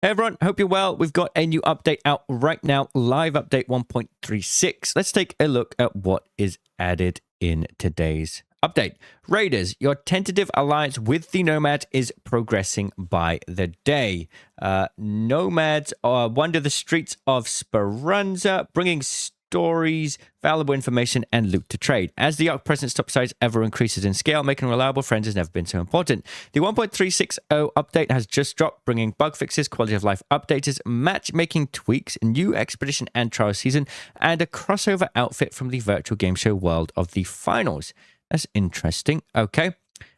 Hey everyone, hope you're well. We've got a new update out right now, live update 1.36. Let's take a look at what is added in today's update. Raiders, your tentative alliance with the Nomads is progressing by the day. Nomads wander the streets of Speranza, bringing stories, valuable information, and loot to trade. As the Ark presence top size ever increases in scale, making reliable friends has never been so important. The 1.360 update has just dropped, bringing bug fixes, quality of life updates, matchmaking tweaks, new expedition and trial season, and a crossover outfit from the virtual game show world of the finals. That's interesting. Okay.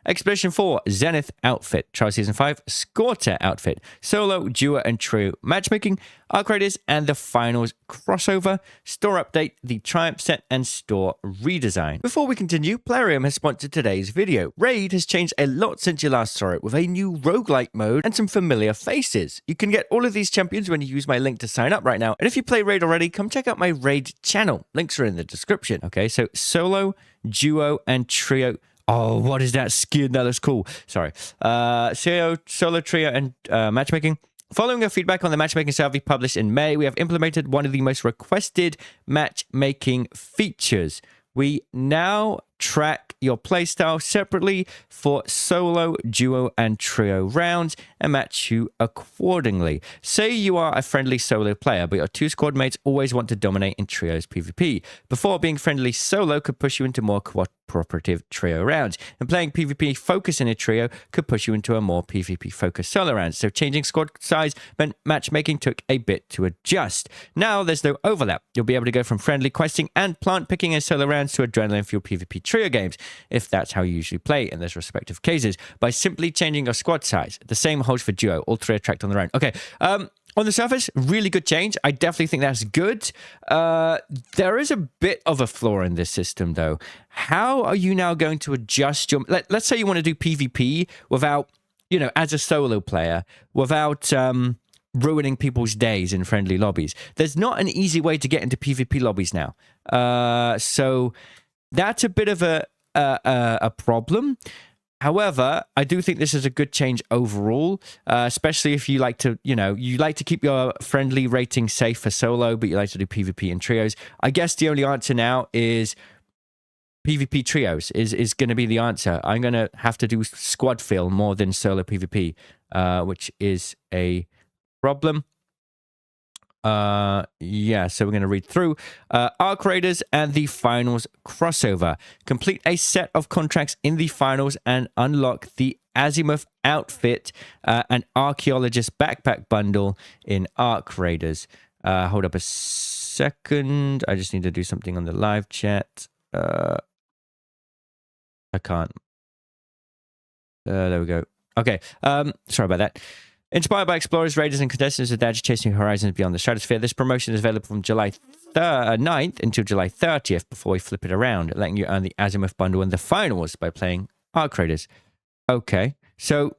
Expedition 4, Zenith outfit, Trial Season 5, Scorter outfit, Solo, Duo, and Trio matchmaking, Arc Raiders, and the finals crossover, store update, the Triumph set, and store redesign. Before we continue, Plarium has sponsored today's video. Raid has changed a lot since you last saw it, with a new roguelike mode and some familiar faces. You can get all of these champions when you use my link to sign up right now, and if you play Raid already, come check out my Raid channel. Links are in the description. Okay, so Solo, Duo, and Trio. Oh, what is that skin? That looks cool. Sorry. Solo, Trio, and matchmaking. Following your feedback on the matchmaking survey published in May, we have implemented one of the most requested matchmaking features. We now track your playstyle separately for solo, duo, and trio rounds and match you accordingly. Say you are a friendly solo player, but your two squad mates always want to dominate in trios PvP. Before, being friendly solo could push you into more cooperative trio rounds, and playing PvP focus in a trio could push you into a more PvP focused solo rounds. So changing squad size meant matchmaking took a bit to adjust. Now there's no overlap. You'll be able to go from friendly questing and plant picking in solo rounds to adrenaline fueled PvP trio games, if that's how you usually play in those respective cases, by simply changing your squad size. The same holds for duo. All three are tracked on their own. Okay, on the surface, really good change. I definitely think that's good. There is a bit of a flaw in this system, though. How are you now going to adjust your... Let's say you want to do PvP without, you know, as a solo player, without... ruining people's days in friendly lobbies. There's not an easy way to get into PvP lobbies now. So that's a bit of a problem. However, I do think this is a good change overall, especially if you like to, you like to keep your friendly rating safe for solo, but you like to do PvP in trios. I guess the only answer now is PvP trios is going to be the answer. I'm going to have to do squad fill more than solo PvP, which is a problem. Yeah, so we're going to read through. Arc Raiders and the finals crossover. Complete a set of contracts in the finals and unlock the Azimuth outfit and Archaeologist backpack bundle in Arc Raiders. Hold up a second. I just need to do something on the live chat. I can't. There we go. Okay. Sorry about that. Inspired by explorers, raiders, and contestants of Dodge chasing horizons beyond the stratosphere, this promotion is available from July 9th until July 30th before we flip it around, letting you earn the Azimuth bundle in the finals by playing Arc Raiders. Okay, so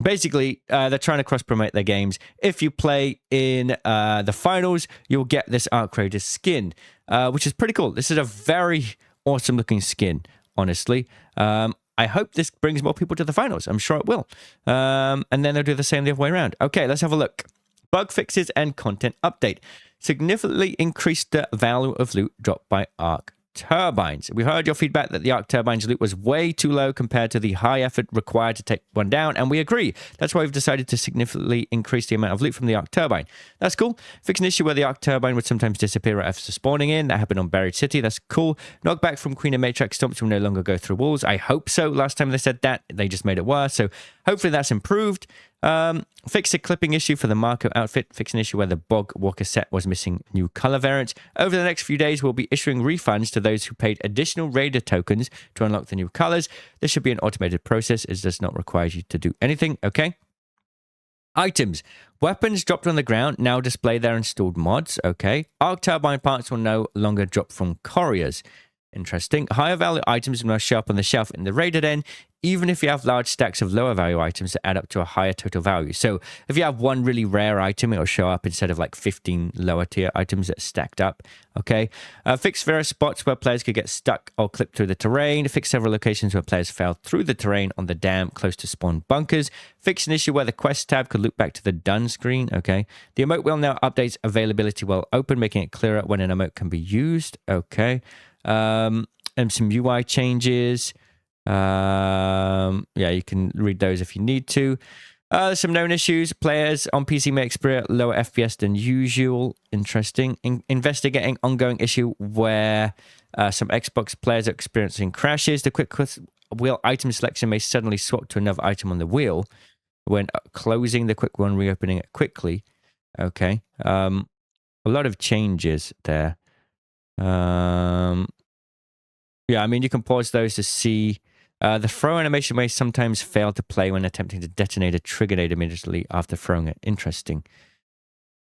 basically, they're trying to cross-promote their games. If you play in the finals, you'll get this Arc Raiders skin, which is pretty cool. This is a very awesome-looking skin, honestly. I hope this brings more people to the finals. I'm sure it will. And then they'll do the same the other way around. Okay, let's have a look. Bug fixes and content update. Significantly increased the value of loot dropped by Arc Turbines. We heard your feedback that the Arc Turbines loot was way too low compared to the high effort required to take one down, and we agree. That's why we've decided to significantly increase the amount of loot from the Arc Turbine. That's cool. Fix an issue where the Arc Turbine would sometimes disappear right after spawning in. That happened on Buried City. That's cool. Knockback from Queen and Matrix stomps will no longer go through walls. I hope so. Last time they said that, they just made it worse. So hopefully that's improved. Fix a clipping issue for the Marco outfit. Fix an issue where the Bog Walker set was missing new color variants. Over the next few days, we'll be issuing refunds to those who paid additional Raider tokens to unlock the new colors. This should be an automated process. It does not require you to do anything. Okay. Items. Weapons dropped on the ground now display their installed mods. Okay. Arc Turbine parts will no longer drop from couriers. Interesting. Higher value items will now show up on the shelf in the Raider Den even if you have large stacks of lower value items that add up to a higher total value. So if you have one really rare item, it'll show up instead of like 15 lower tier items that stacked up. Okay. Fix various spots where players could get stuck or clip through the terrain. Fix several locations where players fell through the terrain on the dam close to spawn bunkers. Fix an issue where the quest tab could loop back to the done screen. Okay. The emote wheel now updates availability while open, making it clearer when an emote can be used. Okay. And some UI changes. Yeah, you can read those if you need to. There's some known issues. Players on PC may experience lower FPS than usual. Interesting. Investigating ongoing issue where some Xbox players are experiencing crashes. The quick wheel item selection may suddenly swap to another item on the wheel when closing the quick one, reopening it quickly. Okay. A lot of changes there. Yeah, I mean, you can pause those to see. The throw animation may sometimes fail to play when attempting to detonate a trigger nade immediately after throwing it. Interesting.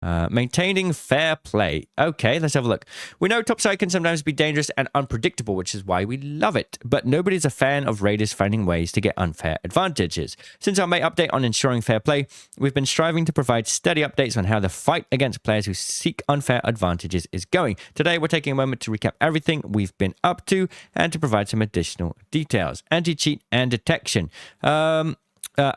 Maintaining fair play. Okay, let's have a look. We know topside can sometimes be dangerous and unpredictable, which is why we love it. But nobody's a fan of raiders finding ways to get unfair advantages. Since our May update on ensuring fair play, we've been striving to provide steady updates on how the fight against players who seek unfair advantages is going. Today, we're taking a moment to recap everything we've been up to and to provide some additional details. Anti-cheat and detection.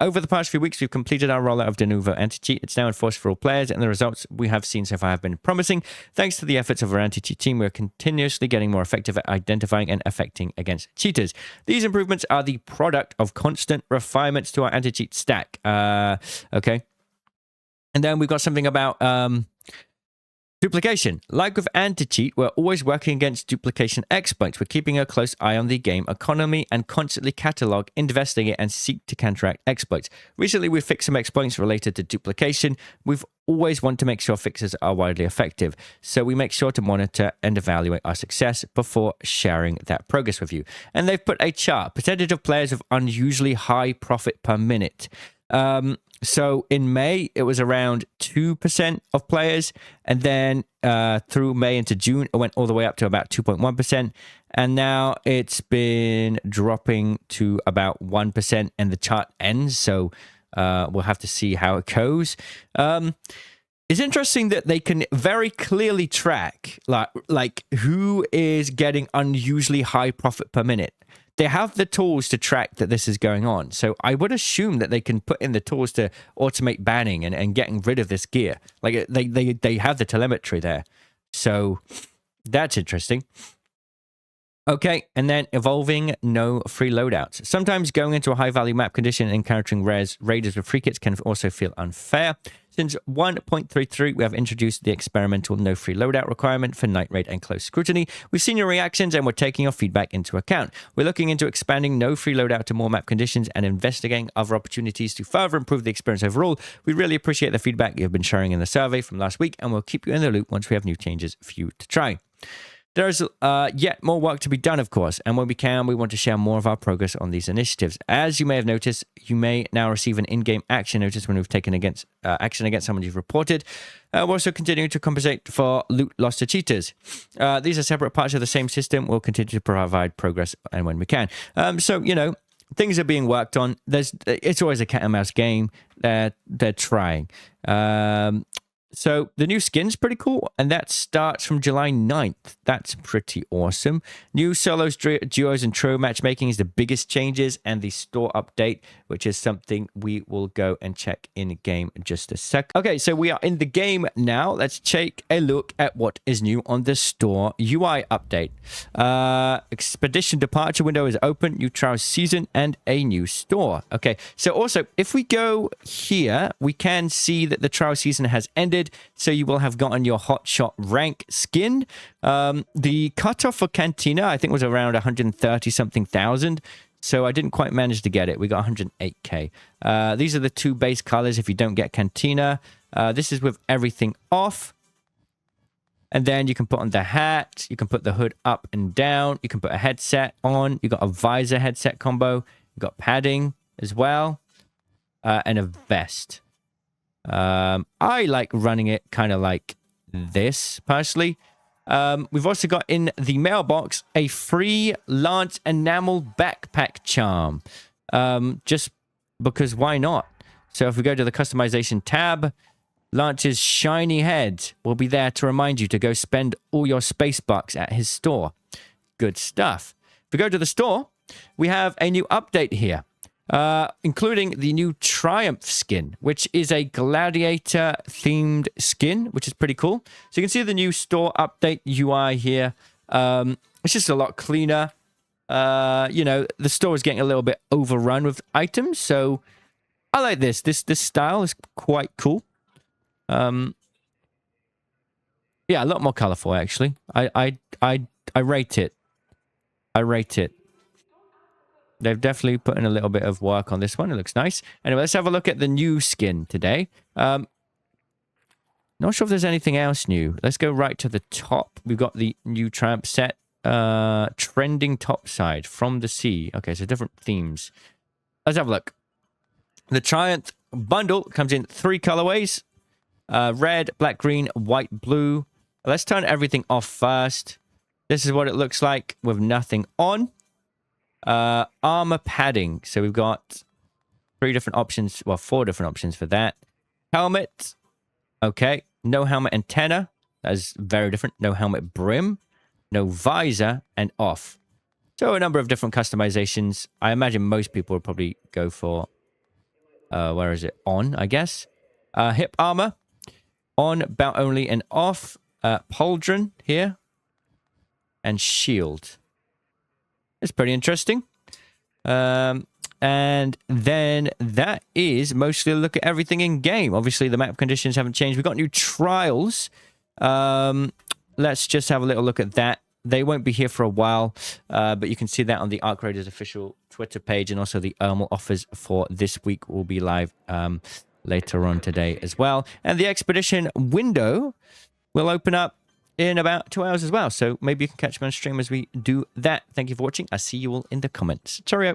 Over the past few weeks, we've completed our rollout of de novo anti-cheat. It's now enforced for all players, and the results we have seen so far have been promising. Thanks to the efforts of our anti-cheat team, we're continuously getting more effective at identifying and affecting against cheaters. These improvements are the product of constant refinements to our anti-cheat stack. Okay. And then we've got something about duplication. Like with anti-cheat, we're always working against duplication exploits. We're keeping a close eye on the game economy and constantly catalog, investigate, and seek to counteract exploits. Recently, we fixed some exploits related to duplication. We've always want to make sure fixes are widely effective, so we make sure to monitor and evaluate our success before sharing that progress with you. And they've put a chart, percentage of players with unusually high profit per minute. So in May, it was around 2% of players. And then through May into June, it went all the way up to about 2.1%. And now it's been dropping to about 1%, and the chart ends. So we'll have to see how it goes. It's interesting that they can very clearly track like who is getting unusually high profit per minute. They have the tools to track that this is going on. So I would assume that they can put in the tools to automate banning and getting rid of this gear. Like they have the telemetry there. So that's interesting. Okay, and then evolving no free loadouts. Sometimes going into a high-value map condition and encountering raiders with free kits can also feel unfair. Since 1.33, we have introduced the experimental no free loadout requirement for night raid and close scrutiny. We've seen your reactions and we're taking your feedback into account. We're looking into expanding no free loadout to more map conditions and investigating other opportunities to further improve the experience overall. We really appreciate the feedback you've been sharing in the survey from last week, and we'll keep you in the loop once we have new changes for you to try. There's yet more work to be done, of course, and when we can, we want to share more of our progress on these initiatives. As you may have noticed, you may now receive an in-game action notice when we've taken action against someone you've reported. We're also continuing to compensate for loot lost to cheaters. These are separate parts of the same system. We'll continue to provide progress and when we can. So, you know, things are being worked on. It's always a cat and mouse game. They're trying. So the new skin's pretty cool, and that starts from July 9th. That's pretty awesome. New solos, duos, and trio matchmaking is the biggest changes, and the store update, which is something we will go and check in game in just a sec. Okay, so we are in the game now. Let's take a look at what is new on the store UI update. Expedition departure window is open, new trial season, and a new store. Okay, so also, if we go here, we can see that the trial season has ended. So you will have gotten your hotshot rank skin. The cutoff for Cantina, I think, was around 130 something thousand. So I didn't quite manage to get it. We got 108k. These are the two base colors if you don't get Cantina. This is with everything off. And then you can put on the hat. You can put the hood up and down. You can put a headset on. You got a visor headset combo. You got padding as well. And a vest. I like running it kind of like this, personally. We've also got in the mailbox a free Lance Enamel backpack charm. just because why not? So if we go to the customization tab, Lance's shiny head will be there to remind you to go spend all your space bucks at his store. Good stuff. If we go to the store, we have a new update here, including the new Triumph skin, which is a gladiator-themed skin, which is pretty cool. So you can see the new store update UI here. It's just a lot cleaner. You know, the store is getting a little bit overrun with items, so I like this. This style is quite cool. Yeah, a lot more colorful actually. I rate it. I rate it. They've definitely put in a little bit of work on this one. It looks nice. Anyway, let's have a look at the new skin today. Not sure if there's anything else new. Let's go right to the top. We've got the new Triumph set. Trending topside from the sea. Okay, so different themes. Let's have a look. The Triumph bundle comes in 3 colorways. Red, black, green, white, blue. Let's turn everything off first. This is what it looks like with nothing on. Armor padding. So we've got 3 different options. Well, 4 different options for that. Helmet. Okay. No helmet antenna. That is very different. No helmet brim. No visor, and off. So a number of different customizations. I imagine most people would probably go for, where is it? On, I guess. Hip armor. On, belt only, and off. Pauldron here. And shield. It's pretty interesting. And then that is mostly a look at everything in game. Obviously, the map conditions haven't changed. We've got new trials. Let's just have a little look at that. They won't be here for a while, but you can see that on the Arc Raiders official Twitter page, and also the offers for this week will be live later on today as well. And the expedition window will open up in about 2 hours as well, so maybe you can catch me on stream as we do that. Thank you for watching. I'll see you all in the comments. Cheerio.